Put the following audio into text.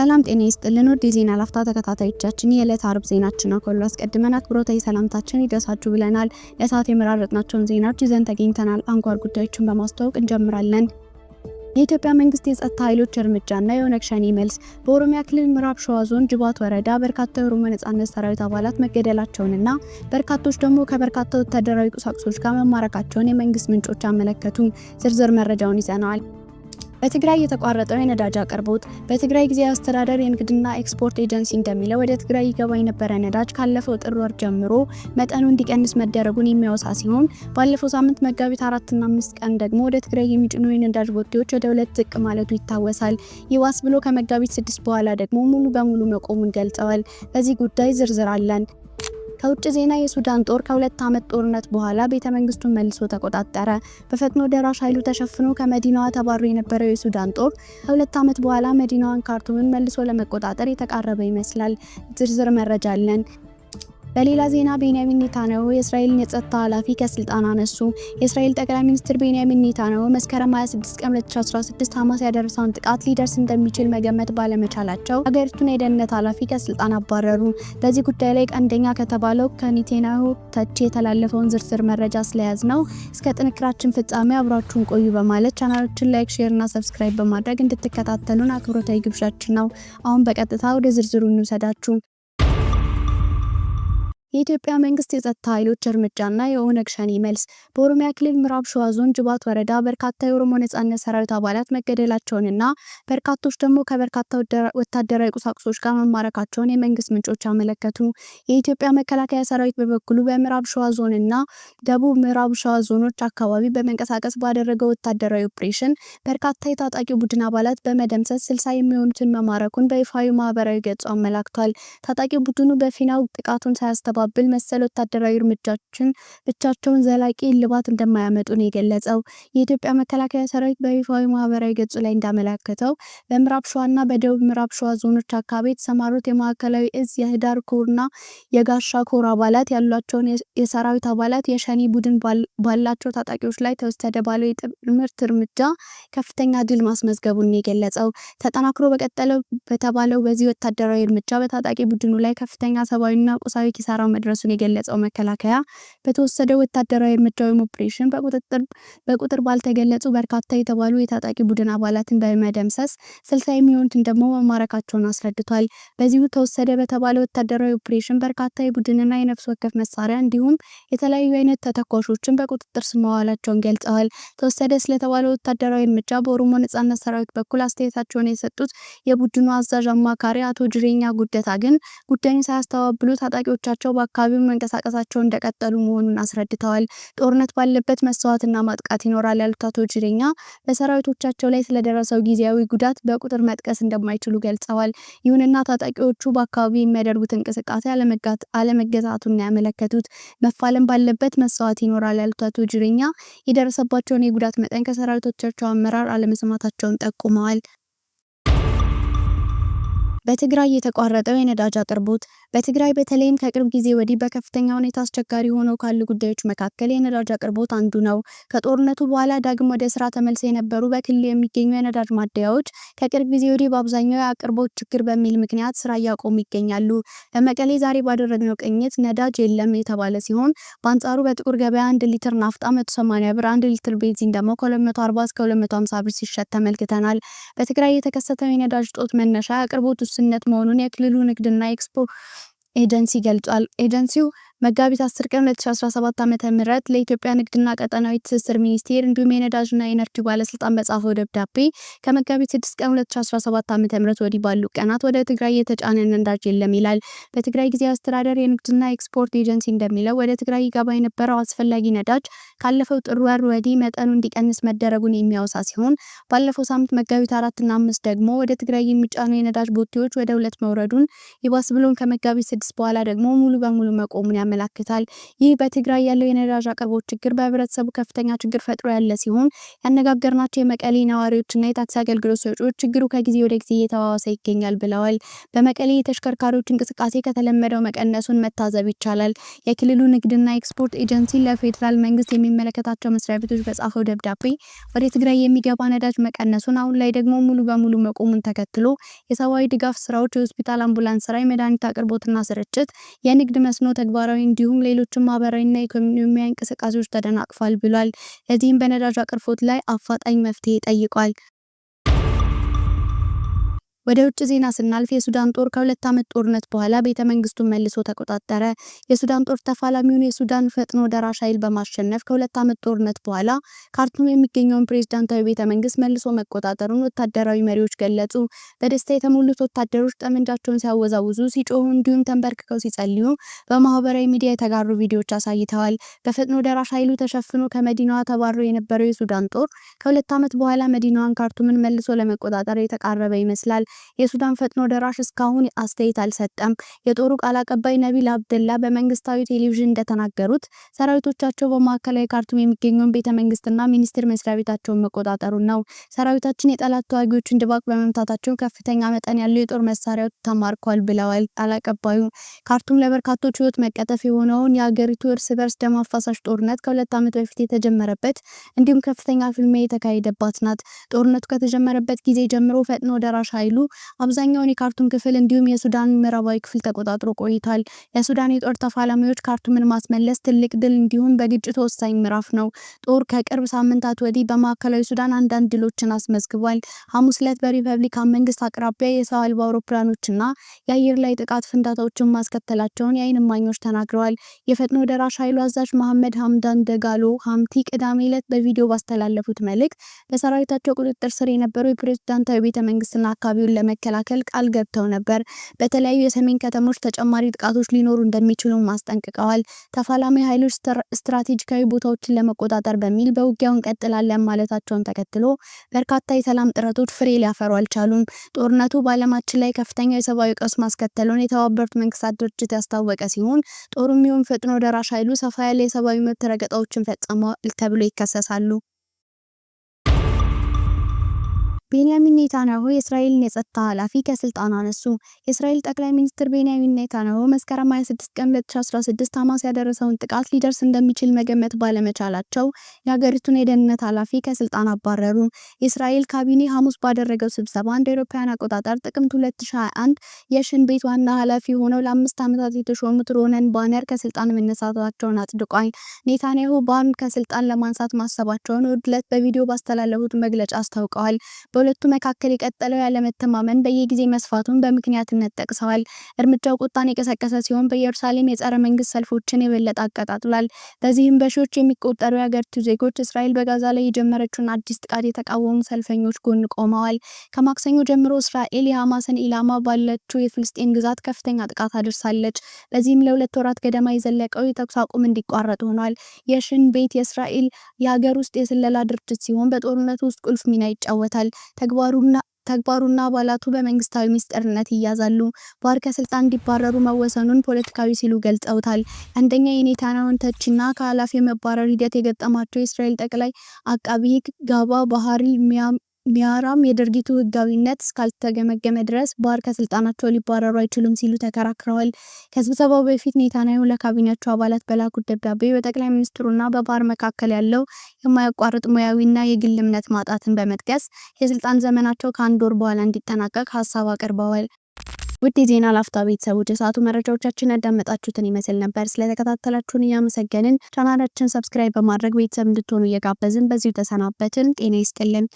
ሰላም ጤና ይስጥልን ውድ የዜና ላፍታ ተከታታዮቻችን የዕለት አርብ ዜናችን ከሁሉ አስቀድመን አክብሮታዊ ሰላምታችን ይድረሳችሁ ብለናል። ለሰዓት የመራረጥናቸውን ዜናዎች ይዘን ተገኝተናል። አንኳር ጉዳዮችን በማስተዋወቅ እንጀምራለን። የኢትዮጵያ መንግስት የጸጥታ ኃይሎች እርምጃና የኦነግ ሸኔ መልስ። በኦሮሚያ ክልል ምዕራብ ሸዋ ዞን ጅባት ወረዳ በርካታ የኦሮሞ ነጻነት ሰራዊት አባላት መገደላቸውንና በርካቶች ደግሞ ከበርካታ ወታደራዊ ቁሳቁሶች ጋር መማረካቸውን የመንግስት ምንጮች አመለከቱ። ዝርዝር መረጃውን ይዘናል። በትግራይ የተቋረጠው የነዳጅ አቅርቦት። በትግራይ ጊዜያዊ አስተዳደር የንግድና ኤክስፖርት ኤጀንሲ እንደሚለው ወደ ትግራይ ይገባ የነበረ ነዳጅ ካለፈው ጥር ወር ጀምሮ መጠኑ እንዲቀንስ መደረጉን የሚያወሳ ሲሆን ባለፈው ሳምንት መጋቢት 4 እና 5 ቀን ደግሞ ወደ ትግራይ የሚጭኑ የነዳጅ ቦቴዎች ወደ 2 ዝቅ ማለቱ ይታወሳል። ይዋስ ብሎ ከመጋቢት 6 በኋላ ደግሞ ሙሉ በሙሉ መቆሙን ገልጸዋል። በዚህ ጉዳይ ዝርዝር አለን። ከውጭ ዜና የሱዳን ጦር ከ2 ዓመት ጦርነት በኋላ ቤተመንግስቱን መልሶ ተቆጣጠረ። በፈጥኖ ደራሽ ኃይሉ ተሸፍኖ ከመዲናዋ ተባሮ የነበረው የሱዳን ጦር ከ2 ዓመት በኋላ መዲናዋን ካርቱምን መልሶ ለመቆጣጠር የተቃረበ ይመስላል። ዝርዝር መረጃ አለን። በሌላ ዜና ቤንያሚን ኔታንያሁ የእስራኤልን የጸጥታ ኃላፊ ከስልጣን አነሱ። የእስራኤል ጠቅላይ ሚኒስትር ቤንያሚን ኔታንያሁ መስከረም 26 ቀን 2016 ሐማስ ያደረሰውን ጥቃት ሊደርስ እንደሚችል መገመት ባለመቻላቸው ሀገሪቱን የደህንነት ኃላፊ ከስልጣን አባረሩ። በዚህ ጉዳይ ላይ ቀንደኛ ከተባለው ከኔታንያሁ ተቺ የተላለፈውን ዝርዝር መረጃ ስለያዝ ነው እስከ ጥንክራችን ፍጻሜ አብራችሁን ቆዩ በማለት ቻናላችን ላይክ፣ ሼር እና ሰብስክራይብ በማድረግ እንድትከታተሉን አክብሮታዊ ግብዣችን ነው። አሁን በቀጥታ ወደ ዝርዝሩ እንውሰዳችሁ። የኢትዮጵያ መንግስት የጸጥታ ኃይሎች እርምጃና የኦነግ ሸኔ መልስ። በኦሮሚያ ክልል ምዕራብ ሸዋ ዞን ጅባት ወረዳ በርካታ የኦሮሞ ነጻነት ሰራዊት አባላት መገደላቸውንና በርካቶች ደግሞ ከበርካታ ወታደራዊ ቁሳቁሶች ጋር መማረካቸውን የመንግስት ምንጮች አመለከቱ። የኢትዮጵያ መከላከያ ሰራዊት በበኩሉ በምዕራብ ሸዋ ዞንና ደቡብ ምዕራብ ሸዋ ዞኖች አካባቢ በመንቀሳቀስ ባደረገው ወታደራዊ ኦፕሬሽን በርካታ የታጣቂ ቡድን አባላት በመደምሰስ 60 የሚሆኑትን መማረኩን በይፋዊ ማህበራዊ ገጹ አመላክቷል። ታጣቂ ቡድኑ በፊናው ጥቃቱን ሳያስተባብል መሰል ወታደራዊ እርምጃዎችን ብቻቸውን ዘላቂ እልባት እንደማያመጡ ነው የገለጸው። የኢትዮጵያ መከላከያ ሰራዊት በይፋዊ ማህበራዊ ገጹ ላይ እንዳመለከተው በምዕራብ ሸዋና በደቡብ ምዕራብ ሸዋ ዞኖች አካባቢ የተሰማሩት የማዕከላዊ እዝ የህዳር ኮርና የጋሻ ኮር አባላት ያሏቸውን የሰራዊት አባላት የሸኔ ቡድን ባላቸው ታጣቂዎች ላይ ተወሰደ ባለው የጥምር እርምጃ ከፍተኛ ድል ማስመዝገቡን የገለጸው። ተጠናክሮ በቀጠለው በተባለው በዚህ ወታደራዊ እርምጃ በታጣቂ ቡድኑ ላይ ከፍተኛ ሰብአዊና ቁሳዊ ኪሳራ መድረሱን የገለጸው መከላከያ በተወሰደው ወታደራዊ እርምጃ ወይም ኦፕሬሽን በቁጥር ባልተገለጹ በርካታ የተባሉ የታጣቂ ቡድን አባላትን በመደምሰስ 60 የሚሆኑትን ደግሞ መማረካቸውን አስረድቷል። በዚሁ ተወሰደ በተባለው ወታደራዊ ኦፕሬሽን በርካታ የቡድንና የነፍስ ወከፍ መሳሪያ እንዲሁም የተለያዩ አይነት ተተኳሾችን በቁጥጥር ስር መዋላቸውን ገልጸዋል። ተወሰደ ስለተባለው ወታደራዊ እርምጃ በኦሮሞ ነጻነት ሰራዊት በኩል አስተያየታቸውን የሰጡት የቡድኑ አዛዥ አማካሪ አቶ ጅሬኛ ጉደታ ግን ጉዳዩን ሳያስተባብሉ ታጣቂዎቻቸው በአካባቢው መንቀሳቀሳቸው እንደቀጠሉ መሆኑን አስረድተዋል። ጦርነት ባለበት መስዋዕትና ማጥቃት ይኖራል ያሉት አቶ ጅሬኛ በሰራዊቶቻቸው ላይ ስለደረሰው ጊዜያዊ ጉዳት በቁጥር መጥቀስ እንደማይችሉ ገልጸዋል። ይሁንና ታጣቂዎቹ በአካባቢው የሚያደርጉት እንቅስቃሴ አለመገታቱን ያመለከቱት መፋለም ባለበት መስዋዕት ይኖራል ያሉት አቶ ጅሬኛ የደረሰባቸውን የጉዳት መጠን ከሰራዊቶቻቸው አመራር አለመስማታቸውን ጠቁመዋል። በትግራይ የተቋረጠው የነዳጅ አቅርቦት። በትግራይ በተለይም ከቅርብ ጊዜ ወዲህ በከፍተኛ ሁኔታ አስቸጋሪ ሆነው ካሉ ጉዳዮች መካከል የነዳጅ አቅርቦት አንዱ ነው። ከጦርነቱ በኋላ ዳግም ወደ ስራ ተመልሰው የነበሩ በክልሉ የሚገኙ የነዳጅ ማደያዎች ከቅርብ ጊዜ ወዲህ በአብዛኛው የአቅርቦት ችግር በሚል ምክንያት ስራ እያቆሙ ይገኛሉ። በመቀሌ ዛሬ ባደረግነው ቅኝት ነዳጅ የለም የተባለ ሲሆን በአንጻሩ በጥቁር ገበያ 1 ሊትር ናፍጣ 180 ብር፣ 1 ሊትር ቤንዚን ደግሞ ከ240 እስከ 250 ብር ሲሸጥ ተመልክተናል። በትግራይ የተከሰተው የነዳጅ እጦት መነሻ የአቅርቦት ውስንነት መሆኑን የክልሉ ንግድና ኤክስፖርት ኤጀንሲ ገልጿል። ኤጀንሲው መጋቢት 10 ቀን 2017 ዓ.ም ለኢትዮጵያ ንግድና ቀጠናዊ ትስስር ሚኒስቴር እንዲሁም የነዳጅና ኢነርጂ ባለስልጣን በጻፈው ደብዳቤ ከመጋቢት 6 ቀን 2017 ዓ.ም ወዲህ ባሉ ቀናት ወደ ትግራይ የተጫነ ነዳጅ የለም ይላል። በትግራይ ጊዜያዊ አስተዳደር የንግድና ኤክስፖርት ኤጀንሲ እንደሚለው ወደ ትግራይ ይገባ የነበረው አስፈላጊ ነዳጅ ካለፈው ጥር ወር ወዲህ መጠኑ እንዲቀንስ መደረጉን የሚያወሳ ሲሆን ባለፈው ሳምንት መጋቢት 4 እና 5 ደግሞ ወደ ትግራይ የሚጫኑ የነዳጅ ቦቴዎች ወደ 2 መውረዱን ይባስ ብሎም ከመጋቢት 6 በኋላ ደግሞ ሙሉ በሙሉ መቆሙን ያመለክታል። ይህ በትግራይ ያለው የነዳጅ አቅርቦት ችግር በህብረተሰቡ ከፍተኛ ችግር ፈጥሮ ያለ ሲሆን ያነጋገርናቸው የመቀሌ ነዋሪዎችና የታክሲ አገልግሎት ሰጪዎች ችግሩ ከጊዜ ወደ ጊዜ እየተባባሰ ይገኛል ብለዋል። በመቀሌ የተሽከርካሪዎች እንቅስቃሴ ከተለመደው መቀነሱን መታዘብ ይቻላል። የክልሉ ንግድና ኤክስፖርት ኤጀንሲ ለፌዴራል መንግስት የሚመለከታቸው መስሪያ ቤቶች በጻፈው ደብዳቤ ወደ ትግራይ የሚገባ ነዳጅ መቀነሱን፣ አሁን ላይ ደግሞ ሙሉ በሙሉ መቆሙን ተከትሎ የሰብአዊ ድጋፍ ስራዎች፣ የሆስፒታል አምቡላንስ ስራ፣ የመድኃኒት አቅርቦትና ስርጭት፣ የንግድ መስኖ ተግባራዊ እንዲሁም ሌሎችም ማህበራዊና ኢኮኖሚያዊ እንቅስቃሴዎች ተደናቅፏል ብሏል። ለዚህም በነዳጅ አቅርቦት ላይ አፋጣኝ መፍትሄ ጠይቋል። ወደ ውጭ ዜና ስናልፍ የሱዳን ጦር ከ2 ዓመት ጦርነት በኋላ ቤተ መንግስቱን መልሶ ተቆጣጠረ። የሱዳን ጦር ተፋላሚውን የሱዳን ፈጥኖ ደራሽ ኃይል በማሸነፍ ከ2 ዓመት ጦርነት በኋላ ካርቱም የሚገኘውን ፕሬዝዳንታዊ ቤተ መንግስት መልሶ መቆጣጠሩን ወታደራዊ መሪዎች ገለጹ። በደስታ የተሞሉት ወታደሮች ጠመንጃቸውን ሲያወዛውዙ፣ ሲጮሁ እንዲሁም ተንበርክከው ሲጸልዩ በማህበራዊ ሚዲያ የተጋሩ ቪዲዮዎች አሳይተዋል። በፈጥኖ ደራሽ ኃይሉ ተሸፍኖ ከመዲናዋ ተባሮ የነበረው የሱዳን ጦር ከ2 ዓመት በኋላ መዲናዋን ካርቱምን መልሶ ለመቆጣጠር የተቃረበ ይመስላል። የሱዳን ፈጥኖ ደራሽ እስካሁን አስተያየት አልሰጠም። የጦሩ ቃል አቀባይ ነቢል አብደላ በመንግስታዊ ቴሌቪዥን እንደተናገሩት ሰራዊቶቻቸው በማዕከላዊ ካርቱም የሚገኘውን ቤተ መንግስትና ሚኒስቴር መስሪያ ቤታቸውን መቆጣጠሩን ነው። ሰራዊታችን የጠላት ተዋጊዎችን ድባቅ በመምታታቸው ከፍተኛ መጠን ያለው የጦር መሳሪያዎች ተማርኳል ብለዋል ቃል አቀባዩ። ካርቱም ለበርካቶች ህይወት መቀጠፍ የሆነውን የሀገሪቱ እርስ በርስ ደም አፋሳሽ ጦርነት ከ2 ዓመት በፊት የተጀመረበት እንዲሁም ከፍተኛ ፍልሚያ የተካሄደባት ናት። ጦርነቱ ከተጀመረበት ጊዜ ጀምሮ ፈጥኖ ደራሽ ኃይሉ አብዛኛውን የካርቱም ክፍል እንዲሁም የሱዳን ምዕራባዊ ክፍል ተቆጣጥሮ ቆይቷል። ለሱዳን የጦር ተፋላሚዎች ካርቱምን ማስመለስ ትልቅ ድል እንዲሁም በግጭቱ ወሳኝ ምዕራፍ ነው። ጦር ከቅርብ ሳምንታት ወዲህ በማዕከላዊ ሱዳን አንዳንድ ድሎችን አስመዝግቧል። ሐሙስ ዕለት በሪፐብሊካን መንግስት አቅራቢያ የሰው አልባ አውሮፕላኖችና የአየር ላይ ጥቃት ፍንዳታዎችን ማስከተላቸውን የዓይን እማኞች ተናግረዋል። የፈጥኖ ደራሽ ኃይሉ አዛዥ መሐመድ ሐምዳን ደጋሎ ሐምቲ ቅዳሜ ዕለት በቪዲዮ ባስተላለፉት መልእክት በሰራዊታቸው ቁጥጥር ስር የነበሩ የፕሬዝዳንታዊ ቤተ መንግስትና አካባቢውን ለመከላከል ቃል ገብተው ነበር። በተለያዩ የሰሜን ከተሞች ተጨማሪ ጥቃቶች ሊኖሩ እንደሚችሉ ማስጠንቅቀዋል። ተፋላሚ ኃይሎች ስትራቴጂካዊ ቦታዎችን ለመቆጣጠር በሚል በውጊያው እንቀጥላለን ማለታቸውን ተከትሎ በርካታ የሰላም ጥረቶች ፍሬ ሊያፈሩ አልቻሉም። ጦርነቱ በዓለማችን ላይ ከፍተኛ የሰብአዊ ቀውስ ማስከተሉን የተባበሩት መንግስታት ድርጅት ያስታወቀ ሲሆን ጦሩም ይሁን ፈጥኖ ደራሽ ኃይሉ ሰፋ ያለ የሰብአዊ መብት ረገጣዎችን ፈጽመዋል ተብሎ ይከሰሳሉ። ቤንያሚን ኔታንያሁ የእስራኤልን የጸጥታ ኃላፊ ከስልጣን አነሱ። የእስራኤል ጠቅላይ ሚኒስትር ቤንያሚን ኔታንያሁ መስከረም 26 ቀን 2016 ሐማስ ያደረሰውን ጥቃት ሊደርስ እንደሚችል መገመት ባለመቻላቸው የሀገሪቱን የደህንነት ኃላፊ ከስልጣን አባረሩ። የእስራኤል ካቢኔ ሐሙስ ባደረገው ስብሰባ እንደ አውሮፓውያን አቆጣጠር ጥቅምት 2021 የሽን ቤት ዋና ኃላፊ ሆነው ለ5 ዓመታት የተሾሙት ሮነን ባነር ከስልጣን መነሳታቸውን አጽድቋል። ኔታንያሁ ባን ከስልጣን ለማንሳት ማሰባቸውን እሁድ ዕለት በቪዲዮ ባስተላለፉት መግለጫ አስታውቀዋል። በሁለቱ መካከል የቀጠለው ያለመተማመን በየጊዜ መስፋቱን በምክንያትነት ጠቅሰዋል። እርምጃው ቁጣን የቀሰቀሰ ሲሆን በኢየሩሳሌም የጸረ መንግስት ሰልፎችን የበለጠ አቀጣጥሏል። በዚህም በሺዎች የሚቆጠሩ የሀገሪቱ ዜጎች እስራኤል በጋዛ ላይ የጀመረችውን አዲስ ጥቃት የተቃወሙ ሰልፈኞች ጎን ቆመዋል። ከማክሰኞ ጀምሮ እስራኤል የሐማስን ኢላማ ባለችው የፍልስጤም ግዛት ከፍተኛ ጥቃት አድርሳለች። በዚህም ለ2 ወራት ገደማ የዘለቀው የተኩስ አቁም እንዲቋረጥ ሆኗል። የሽን ቤት የእስራኤል የሀገር ውስጥ የስለላ ድርጅት ሲሆን በጦርነቱ ውስጥ ቁልፍ ሚና ይጫወታል። ተግባሩና አባላቱ በመንግስታዊ ሚስጥርነት ይያዛሉ። ባር ከስልጣን እንዲባረሩ መወሰኑን ፖለቲካዊ ሲሉ ገልጸውታል። አንደኛ የኔታንያሁን ተቺና ከኃላፊ የመባረር ሂደት የገጠማቸው የእስራኤል ጠቅላይ አቃቢ ሕግ ጋባ ባህሪ ሚያራም የድርጊቱ ህጋዊነት እስካልተገመገመ ድረስ ባር ከስልጣናቸው ሊባረሩ አይችሉም ሲሉ ተከራክረዋል። ከስብሰባው በፊት ኔታንያሁ ለካቢኔያቸው አባላት በላኩት ደብዳቤ በጠቅላይ ሚኒስትሩና በባር መካከል ያለው የማያቋርጥ ሙያዊና የግል እምነት ማጣትን በመጥቀስ የስልጣን ዘመናቸው ከ1 ወር በኋላ እንዲጠናቀቅ ሀሳብ አቅርበዋል። ውድ የዜና ላፍታ ቤተሰቦች የሰዓቱ መረጃዎቻችን ያዳመጣችሁትን ይመስል ነበር። ስለተከታተላችሁን እያመሰገንን ቻናላችን ሰብስክራይብ በማድረግ ቤተሰብ እንድትሆኑ እየጋበዝን በዚሁ ተሰናበትን። ጤና ይስጥልን።